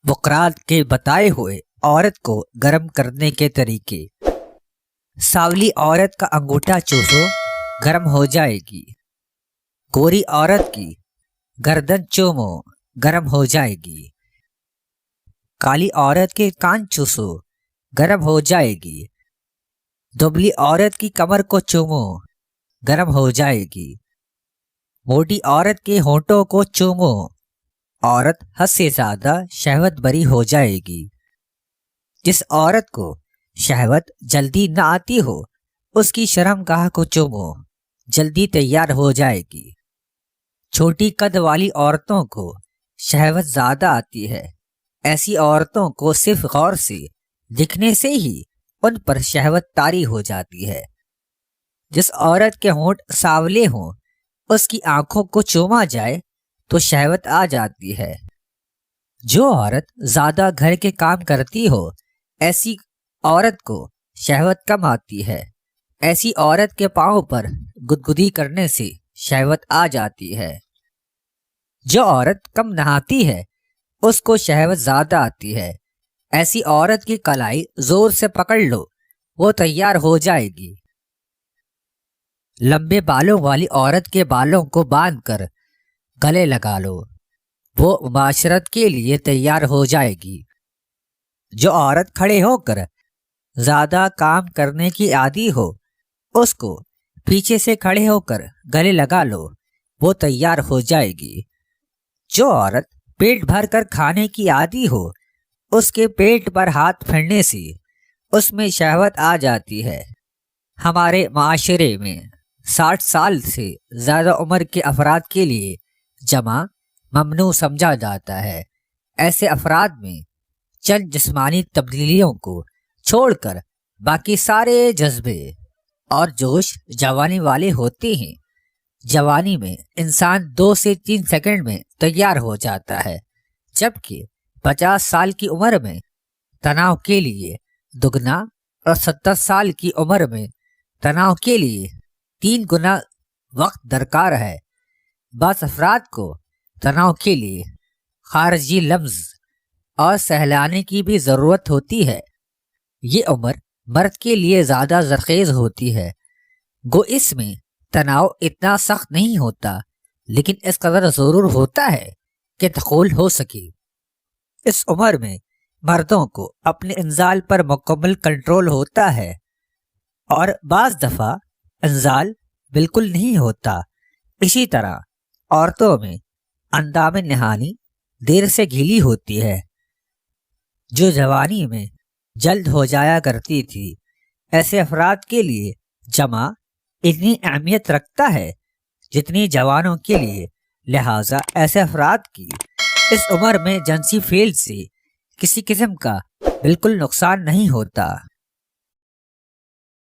وقرات کے بتائے ہوئے عورت کو گرم کرنے کے طریقے۔ سانولی عورت کا انگوٹھا چوسو، گرم ہو جائے گی۔ گوری عورت کی گردن چومو، گرم ہو جائے گی۔ کالی عورت کے کان چوسو، گرم ہو جائے گی۔ دبلی عورت کی کمر کو چومو، گرم ہو جائے گی۔ موٹی عورت کے ہونٹوں کو چومو، عورت حد سے زیادہ شہوت بری ہو جائے گی۔ جس عورت کو شہوت جلدی نہ آتی ہو، اس کی شرمگاہ کو چومو، جلدی تیار ہو جائے گی۔ چھوٹی قد والی عورتوں کو شہوت زیادہ آتی ہے، ایسی عورتوں کو صرف غور سے دکھنے سے ہی ان پر شہوت طاری ہو جاتی ہے۔ جس عورت کے ہونٹ سانولے ہوں، اس کی آنکھوں کو چوما جائے تو شہوت آ جاتی ہے۔ جو عورت زیادہ گھر کے کام کرتی ہو، ایسی عورت کو شہوت کم آتی ہے۔ ایسی عورت کے پاؤں پر گدگدی کرنے سے شہوت آ جاتی ہے۔ جو عورت کم نہاتی ہے، اس کو شہوت زیادہ آتی ہے۔ ایسی عورت کی کلائی زور سے پکڑ لو، وہ تیار ہو جائے گی۔ لمبے بالوں والی عورت کے بالوں کو باندھ کر گلے لگا لو، وہ معاشرت کے لیے تیار ہو جائے گی۔ جو عورت کھڑے ہو کر زیادہ کام کرنے کی عادی ہو، اس کو پیچھے سے کھڑے ہو کر گلے لگا لو، وہ تیار ہو جائے گی۔ جو عورت پیٹ بھر کر کھانے کی عادی ہو، اس کے پیٹ پر ہاتھ پھیرنے سے اس میں شہوت آ جاتی ہے۔ ہمارے معاشرے میں 60 سال سے زیادہ عمر کے افراد کے لیے جمع ممنوع سمجھا جاتا ہے۔ ایسے افراد میں چند جسمانی تبدیلیوں کو چھوڑ کر باقی سارے جذبے اور جوش جوانی والے ہوتے ہیں۔ جوانی میں انسان 2 سے 3 سیکنڈ میں تیار ہو جاتا ہے، جبکہ 50 سال کی عمر میں تناؤ کے لیے دگنا اور 70 سال کی عمر میں تناؤ کے لیے 3 گنا وقت درکار ہے۔ بعض افراد کو تناؤ کے لیے خارجی لمس اور سہلانے کی بھی ضرورت ہوتی ہے۔ یہ عمر مرد کے لیے زیادہ زرخیز ہوتی ہے، گو اس میں تناؤ اتنا سخت نہیں ہوتا، لیکن اس قدر ضرور ہوتا ہے کہ دخول ہو سکے۔ اس عمر میں مردوں کو اپنے انزال پر مکمل کنٹرول ہوتا ہے، اور بعض دفعہ انزال بالکل نہیں ہوتا۔ اسی طرح عورتوں میں اندام نہانی دیر سے گیلی ہوتی ہے، جو جوانی میں جلد ہو جایا کرتی تھی۔ ایسے افراد کے لیے جمع اتنی اہمیت رکھتا ہے جتنی جوانوں کے لیے، لہٰذا ایسے افراد کی اس عمر میں جنسی فیل سے کسی قسم کا بالکل نقصان نہیں ہوتا۔